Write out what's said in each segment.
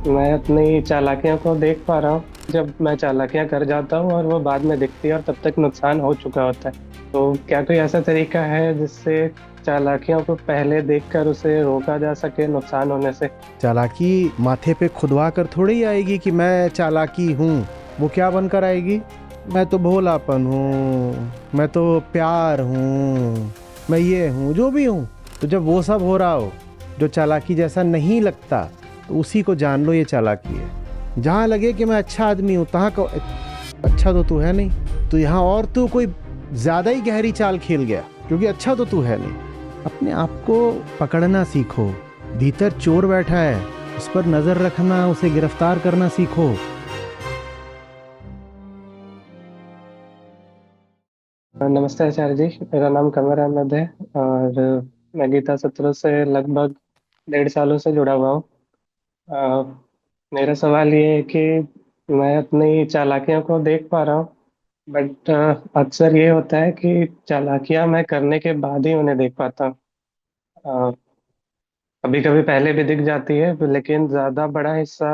मैं अपनी चालाकियों को देख पा रहा हूँ। जब मैं चालाकियां कर जाता हूँ और वो बाद में दिखती है और तब तक नुकसान हो चुका होता है। तो क्या कोई ऐसा तरीका है जिससे चालाकियों को पहले देखकर उसे रोका जा सके नुकसान होने से? चालाकी माथे पे खुदवा कर थोड़ी आएगी कि मैं चालाकी हूँ। वो क्या बनकर आएगी? मैं तो भोलापन हूँ, मैं तो प्यार हूँ, मैं ये हूँ जो भी हूँ। तो जब वो सब हो रहा हो जो चालाकी जैसा नहीं लगता, तो उसी को जान लो ये चालाकी है। जहाँ लगे कि मैं अच्छा आदमी हूँ, तहाँ को अच्छा तो तू है नहीं। तो यहाँ और तू कोई ज्यादा ही गहरी चाल खेल गया, क्योंकि अच्छा तो तू है नहीं। अपने आप को पकड़ना सीखो। भीतर चोर बैठा है, उस पर नजर रखना, उसे गिरफ्तार करना सीखो। नमस्ते आचार्य जी, मेरा नाम कमर अहमद है और मैं गीता सत्रों से लगभग 1.5 सालों से जुड़ा हुआ हूँ। अ, मेरा सवाल ये है कि मैं अपनी चालाकियों को देख पा रहा हूँ, बट अक्सर ये होता है कि चालाकियां मैं करने के बाद ही उन्हें देख पाता हूँ। कभी कभी पहले भी दिख जाती है, लेकिन ज्यादा बड़ा हिस्सा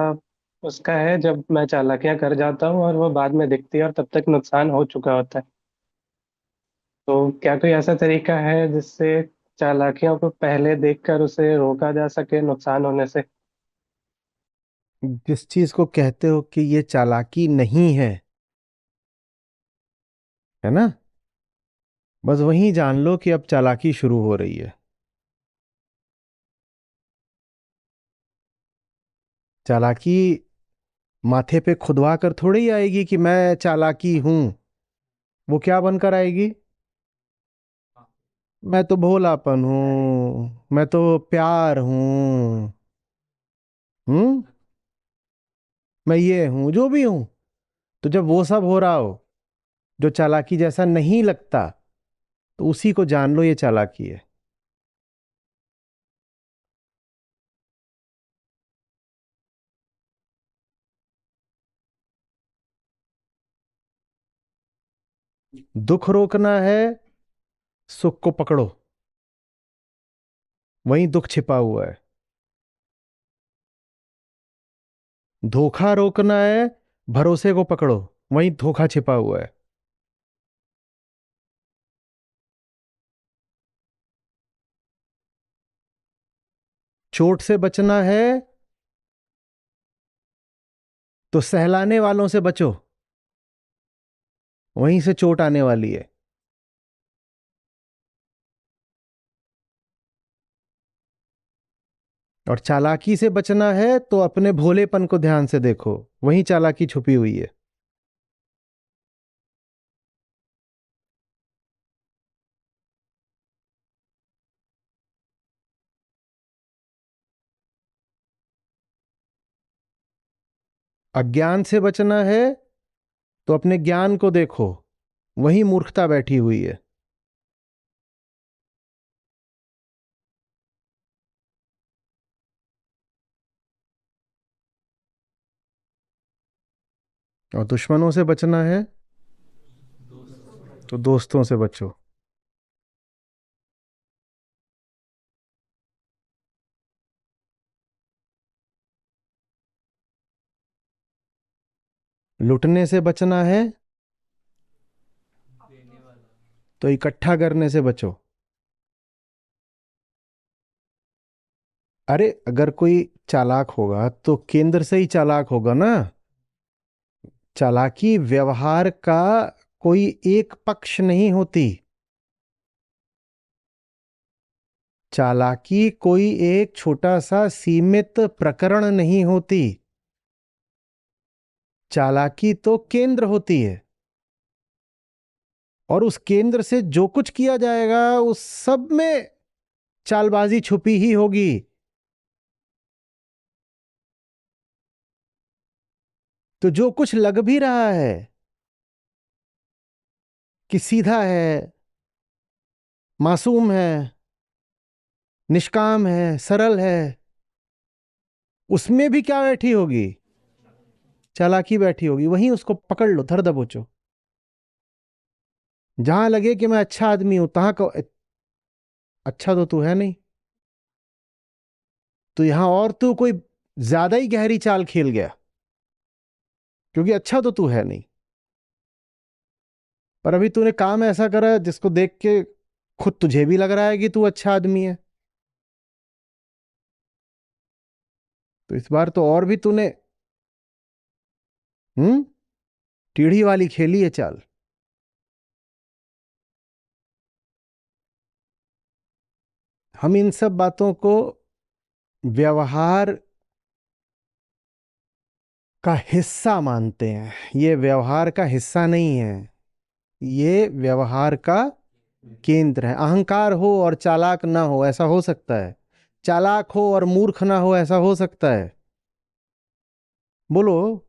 उसका है जब मैं चालाकियां कर जाता हूँ और वो बाद में दिखती है और तब तक नुकसान हो चुका होता है। तो क्या कोई ऐसा तरीका है जिससे चालाकियों को पहले देखकर उसे रोका जा सके नुकसान होने से? जिस चीज को कहते हो कि ये चालाकी नहीं है ना, बस वहीं जान लो कि अब चालाकी शुरू हो रही है। चालाकी माथे पे खुदवा कर थोड़ी आएगी कि मैं चालाकी हूं। वो क्या बनकर आएगी? मैं तो भोलापन हूँ, मैं तो प्यार हूँ, हम्म, मैं ये हूँ जो भी हूँ। तो जब वो सब हो रहा हो जो चालाकी जैसा नहीं लगता, तो उसी को जान लो ये चालाकी है। दुख रोकना है, सुख को पकड़ो, वहीं दुख छिपा हुआ है। धोखा रोकना है, भरोसे को पकड़ो, वहीं धोखा छिपा हुआ है। चोट से बचना है, तो सहलाने वालों से बचो, वहीं से चोट आने वाली है। और चालाकी से बचना है तो अपने भोलेपन को ध्यान से देखो, वहीं चालाकी छुपी हुई है। अज्ञान से बचना है तो अपने ज्ञान को देखो, वहीं मूर्खता बैठी हुई है। और दुश्मनों से बचना है तो दोस्तों से बचो। लुटने से बचना है तो इकट्ठा करने से बचो। अरे अगर कोई चालाक होगा तो केंद्र से ही चालाक होगा ना। चालाकी व्यवहार का कोई एक पक्ष नहीं होती। चालाकी कोई एक छोटा सा सीमित प्रकरण नहीं होती। चालाकी तो केंद्र होती है, और उस केंद्र से जो कुछ किया जाएगा उस सब में चालबाजी छुपी ही होगी। तो जो कुछ लग भी रहा है कि सीधा है, मासूम है, निष्काम है, सरल है, उसमें भी क्या बैठी होगी? चालाकी बैठी होगी। वहीं उसको पकड़ लो, धर दबोचो। जहां लगे कि मैं अच्छा आदमी हूं, तहां को अच्छा तो तू है नहीं। तो यहां और तू कोई ज्यादा ही गहरी चाल खेल गया, क्योंकि अच्छा तो तू है नहीं, पर अभी तूने काम ऐसा करा है जिसको देख के खुद तुझे भी लग रहा है कि तू अच्छा आदमी है। तो इस बार तो और भी तूने टीढ़ी वाली खेली है चाल। हम इन सब बातों को व्यवहार का हिस्सा मानते हैं। ये व्यवहार का हिस्सा नहीं है, ये व्यवहार का केंद्र है। अहंकार हो और चालाक ना हो ऐसा हो सकता है, चालाक हो और मूर्ख ना हो ऐसा हो सकता है। बोलो।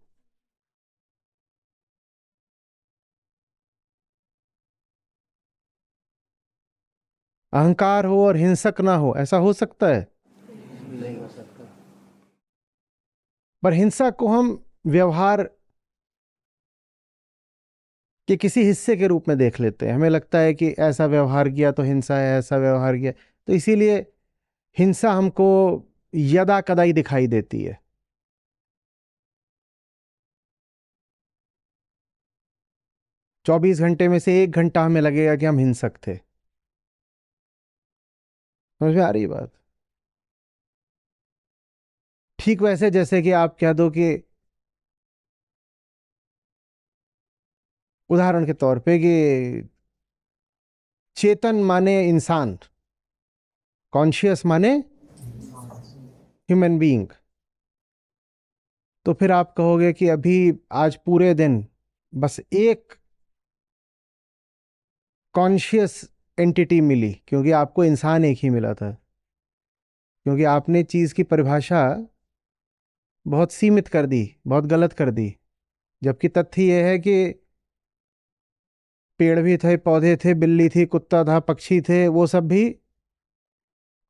अहंकार हो और हिंसक ना हो ऐसा हो सकता है। नहीं हो सकता। पर हिंसा को हम व्यवहार के किसी हिस्से के रूप में देख लेते हैं। हमें लगता है कि ऐसा व्यवहार किया तो हिंसा है, ऐसा व्यवहार किया तो इसीलिए हिंसा हमको यदा कदाई दिखाई देती है। 24 घंटे में से 1 घंटा हमें लगेगा कि हम हिंसक थे। समझ में आ रही बात? ठीक वैसे जैसे कि आप कह दो कि उदाहरण के तौर पे कि चेतन माने इंसान, कॉन्शियस माने ह्यूमन बीइंग। तो फिर आप कहोगे कि अभी आज पूरे दिन बस एक कॉन्शियस एंटिटी मिली, क्योंकि आपको इंसान एक ही मिला था, क्योंकि आपने चीज की परिभाषा बहुत सीमित कर दी, बहुत गलत कर दी। जबकि तथ्य यह है कि पेड़ भी थे, पौधे थे, बिल्ली थी, कुत्ता था, पक्षी थे, वो सब भी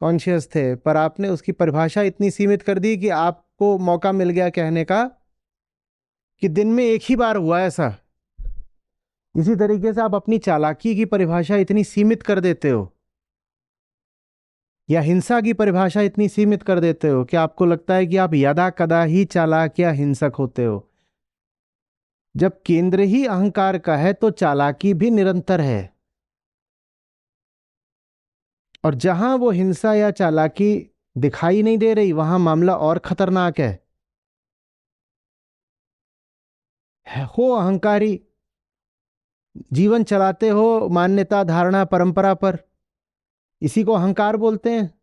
कॉन्शियस थे, पर आपने उसकी परिभाषा इतनी सीमित कर दी कि आपको मौका मिल गया कहने का कि दिन में एक ही बार हुआ ऐसा। इसी तरीके से आप अपनी चालाकी की परिभाषा इतनी सीमित कर देते हो, या हिंसा की परिभाषा इतनी सीमित कर देते हो कि आपको लगता है कि आप यदा कदा ही चालाक या हिंसक होते हो। जब केंद्र ही अहंकार का है तो चालाकी भी निरंतर है। और जहां वो हिंसा या चालाकी दिखाई नहीं दे रही वहां मामला और खतरनाक है। हो अहंकारी, जीवन चलाते हो मान्यता, धारणा, परंपरा पर, इसी को अहंकार बोलते हैं।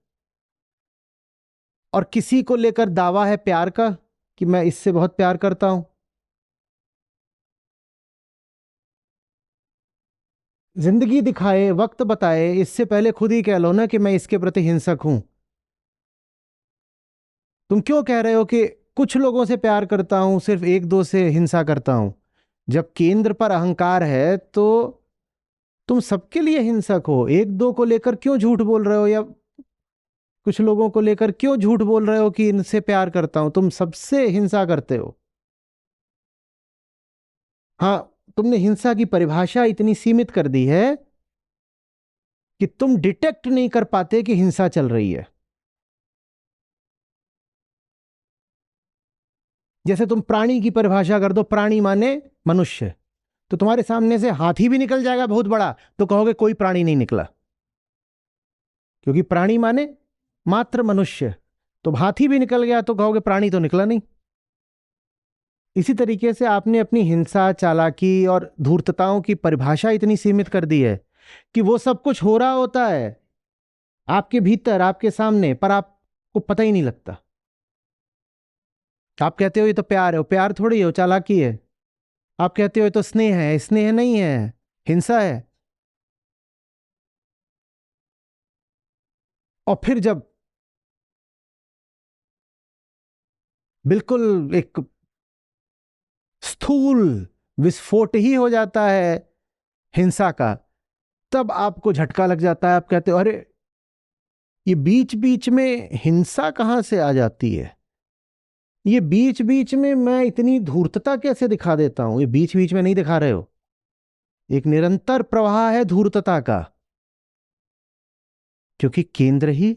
और किसी को लेकर दावा है प्यार का कि मैं इससे बहुत प्यार करता हूं। जिंदगी दिखाए, वक्त बताए, इससे पहले खुद ही कह लो ना कि मैं इसके प्रति हिंसक हूं। तुम क्यों कह रहे हो कि कुछ लोगों से प्यार करता हूं, सिर्फ एक दो से हिंसा करता हूं? जब केंद्र पर अहंकार है तो तुम सबके लिए हिंसक हो। एक दो को लेकर क्यों झूठ बोल रहे हो, या कुछ लोगों को लेकर क्यों झूठ बोल रहे हो कि इनसे प्यार करता हूं? तुम सबसे हिंसा करते हो। हाँ, तुमने हिंसा की परिभाषा इतनी सीमित कर दी है कि तुम डिटेक्ट नहीं कर पाते कि हिंसा चल रही है। जैसे तुम प्राणी की परिभाषा कर दो, प्राणी माने मनुष्य, तो तुम्हारे सामने से हाथी भी निकल जाएगा बहुत बड़ा तो कहोगे कोई प्राणी नहीं निकला, क्योंकि प्राणी माने मात्र मनुष्य। तो हाथी भी निकल गया तो कहोगे प्राणी तो निकला नहीं। इसी तरीके से आपने अपनी हिंसा, चालाकी और धूर्तताओं की परिभाषा इतनी सीमित कर दी है कि वो सब कुछ हो रहा होता है आपके भीतर, आपके सामने, पर आपको पता ही नहीं लगता। आप कहते हो ये तो प्यार है, वो प्यार थोड़ी है, वो चालाकी है। आप कहते हो ये तो स्नेह है, स्नेह नहीं है, हिंसा है। और फिर जब बिल्कुल एक स्थूल विस्फोट ही हो जाता है हिंसा का, तब आपको झटका लग जाता है। आप कहते हो अरे, ये बीच बीच में हिंसा कहां से आ जाती है? ये बीच बीच में मैं इतनी धूर्तता कैसे दिखा देता हूं? ये बीच बीच में नहीं दिखा रहे हो, एक निरंतर प्रवाह है धूर्तता का, क्योंकि केंद्र ही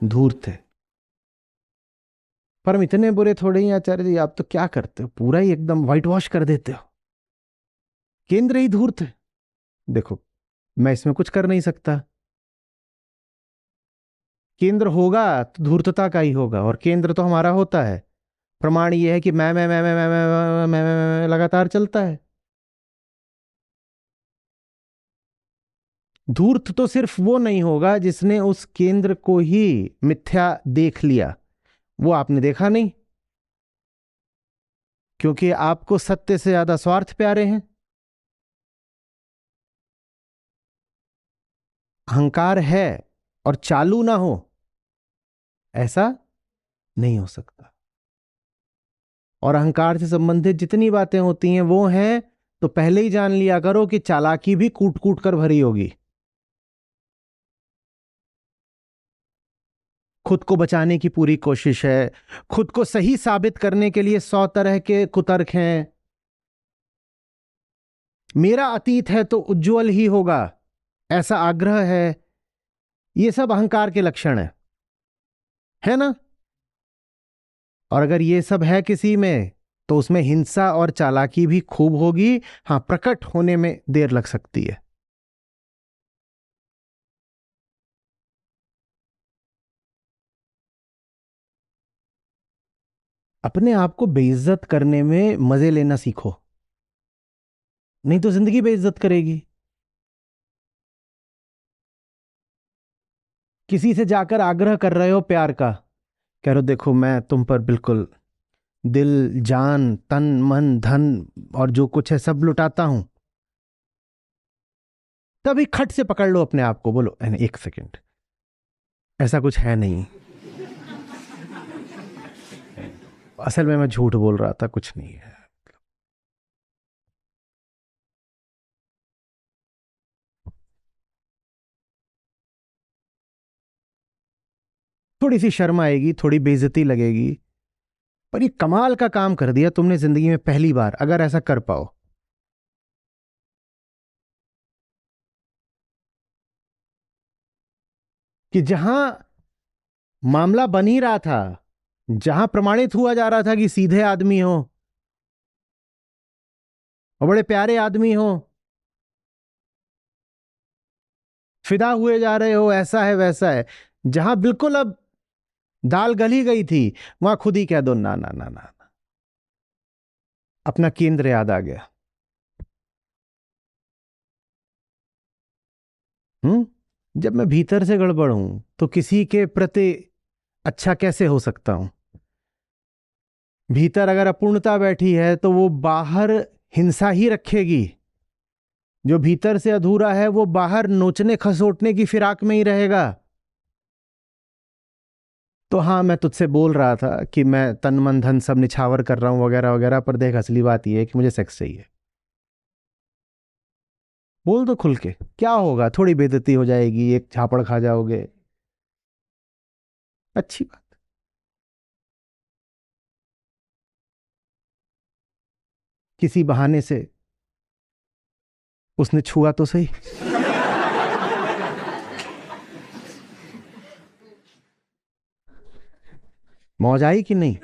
धूर्त है। पर हम इतने बुरे थोड़े ही हैं आचार्य जी, आप तो क्या करते हो, पूरा ही एकदम व्हाइट वॉश कर देते हो। केंद्र ही धूर्त है। देखो, मैं इसमें कुछ कर नहीं सकता। केंद्र होगा तो धूर्तता का ही होगा, और केंद्र तो हमारा होता है। प्रमाण ये है कि मैं लगातार चलता है। धूर्त तो सिर्फ वो नहीं होगा जिसने उस केंद्र को ही मिथ्या देख लिया, वो आपने देखा नहीं, क्योंकि आपको सत्य से ज्यादा स्वार्थ प्यारे हैं। अहंकार है और चालू ना हो, ऐसा नहीं हो सकता। और अहंकार से संबंधित जितनी बातें होती हैं वो हैं, तो पहले ही जान लिया करो कि चालाकी भी कूट कूट कर भरी होगी। खुद को बचाने की पूरी कोशिश है, खुद को सही साबित करने के लिए 100 तरह के कुतर्क हैं। मेरा अतीत है तो उज्जवल ही होगा, ऐसा आग्रह है। ये सब अहंकार के लक्षण है ना? और अगर ये सब है किसी में, तो उसमें हिंसा और चालाकी भी खूब होगी। हां, प्रकट होने में देर लग सकती है। अपने आप को बेइज्जत करने में मजे लेना सीखो, नहीं तो जिंदगी बेइज्जत करेगी। किसी से जाकर आग्रह कर रहे हो प्यार का, कह रहे हो देखो मैं तुम पर बिल्कुल दिल जान तन मन धन और जो कुछ है सब लुटाता हूं, तभी खट से पकड़ लो अपने आप को, बोलो एक सेकंड, ऐसा कुछ है नहीं, असल में मैं झूठ बोल रहा था, कुछ नहीं है। थोड़ी सी शर्म आएगी, थोड़ी बेइज्जती लगेगी, पर ये कमाल का काम कर दिया तुमने जिंदगी में पहली बार, अगर ऐसा कर पाओ। कि जहां मामला बन ही रहा था, जहां प्रमाणित हुआ जा रहा था कि सीधे आदमी हो और बड़े प्यारे आदमी हो, फिदा हुए जा रहे हो, ऐसा है वैसा है, जहां बिल्कुल अब दाल गली गई थी, वहां खुद ही कह दो ना ना ना ना ना। अपना केंद्र याद आ गया। जब मैं भीतर से गड़बड़ हूं तो किसी के प्रति अच्छा कैसे हो सकता हूं? भीतर अगर अपूर्णता बैठी है तो वो बाहर हिंसा ही रखेगी। जो भीतर से अधूरा है वो बाहर नोचने खसोटने की फिराक में ही रहेगा। तो हाँ, मैं तुझसे बोल रहा था कि मैं तन मन धन सब निछावर कर रहा हूं वगैरह वगैरह, पर देख असली बात यह है कि मुझे सेक्स चाहिए। बोल दो खुल के, क्या होगा, थोड़ी बेइज्जती हो जाएगी, एक झापड़ खा जाओगे, अच्छी बात। किसी बहाने से उसने छुआ तो सही। मौज आई कि नहीं?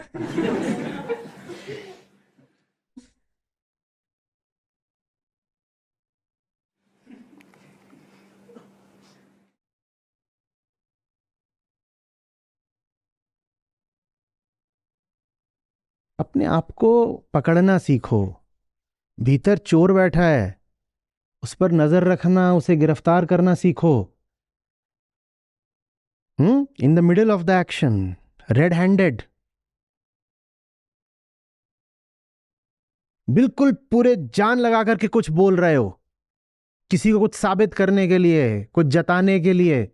अपने आप को पकड़ना सीखो। भीतर चोर बैठा है, उस पर नजर रखना, उसे गिरफ्तार करना सीखो। In the middle of the action, red handed, बिल्कुल पूरे जान लगा करके कुछ बोल रहे हो, किसी को कुछ साबित करने के लिए, कुछ जताने के लिए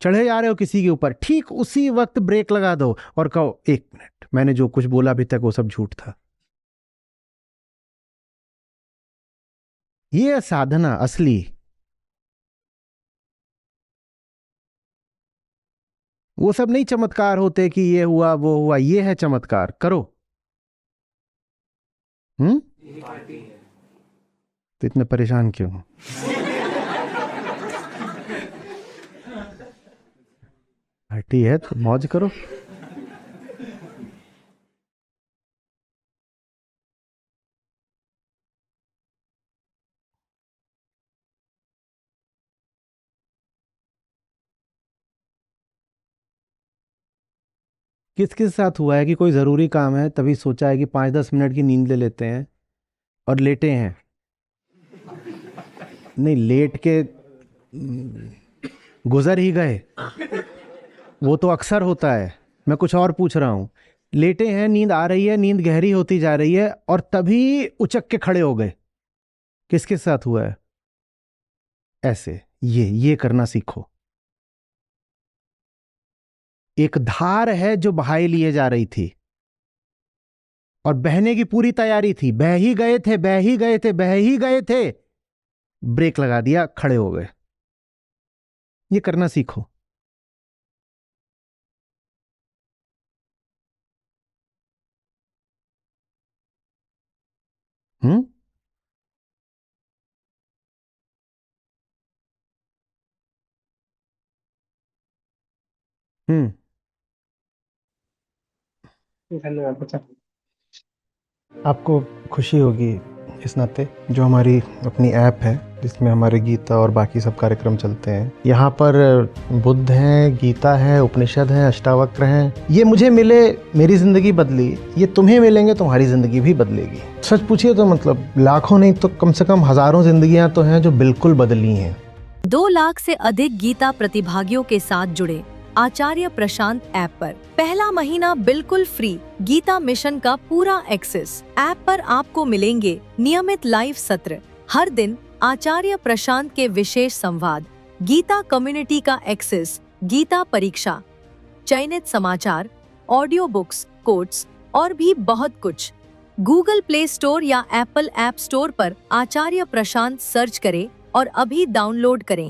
चढ़े जा रहे हो किसी के ऊपर, ठीक उसी वक्त ब्रेक लगा दो और कहो 1 मिनट, मैंने जो कुछ बोला अभी तक वो सब झूठ था। ये साधना असली। वो सब नहीं चमत्कार होते कि ये हुआ वो हुआ, ये है चमत्कार, करो। हम्म तो इतने परेशान क्यों हो? पार्टी है तो मौज करो। किस किस साथ हुआ है कि कोई ज़रूरी काम है तभी सोचा है कि 5-10 मिनट की नींद ले लेते हैं और लेटे हैं? नहीं, लेट के गुजर ही गए, वो तो अक्सर होता है। मैं कुछ और पूछ रहा हूँ। लेटे हैं, नींद आ रही है, नींद गहरी होती जा रही है और तभी उचक के खड़े हो गए। किस किस साथ हुआ है ऐसे? ये करना सीखो। एक धार है जो बहाए लिए जा रही थी और बहने की पूरी तैयारी थी, बह ही गए थे, बह ही गए थे, बह ही गए थे, ब्रेक लगा दिया, खड़े हो गए। ये करना सीखो। हम्म। हम्म। धन्यवाद बच्चा। आपको खुशी होगी इस नाते, जो हमारी अपनी ऐप है जिसमें हमारे गीता और बाकी सब कार्यक्रम चलते हैं, यहाँ पर बुद्ध हैं, गीता है, उपनिषद हैं, अष्टावक्र हैं। ये मुझे मिले, मेरी ज़िंदगी बदली, ये तुम्हें मिलेंगे, तुम्हारी ज़िंदगी भी बदलेगी। सच पूछिए तो मतलब लाखों नहीं तो कम से कम हज़ारों ज़िंदगियाँ तो हैं जो बिल्कुल बदली हैं। 2 लाख से अधिक गीता प्रतिभागियों के साथ जुड़े आचार्य प्रशांत ऐप पर। पहला महीना बिल्कुल फ्री गीता मिशन का पूरा एक्सेस। ऐप पर आपको मिलेंगे नियमित लाइव सत्र, हर दिन आचार्य प्रशांत के विशेष संवाद, गीता कम्युनिटी का एक्सेस, गीता परीक्षा, चयनित समाचार, ऑडियो बुक्स, कोट्स और भी बहुत कुछ। गूगल प्ले स्टोर या एप्पल ऐप स्टोर पर आचार्य प्रशांत सर्च करें और अभी डाउनलोड करें।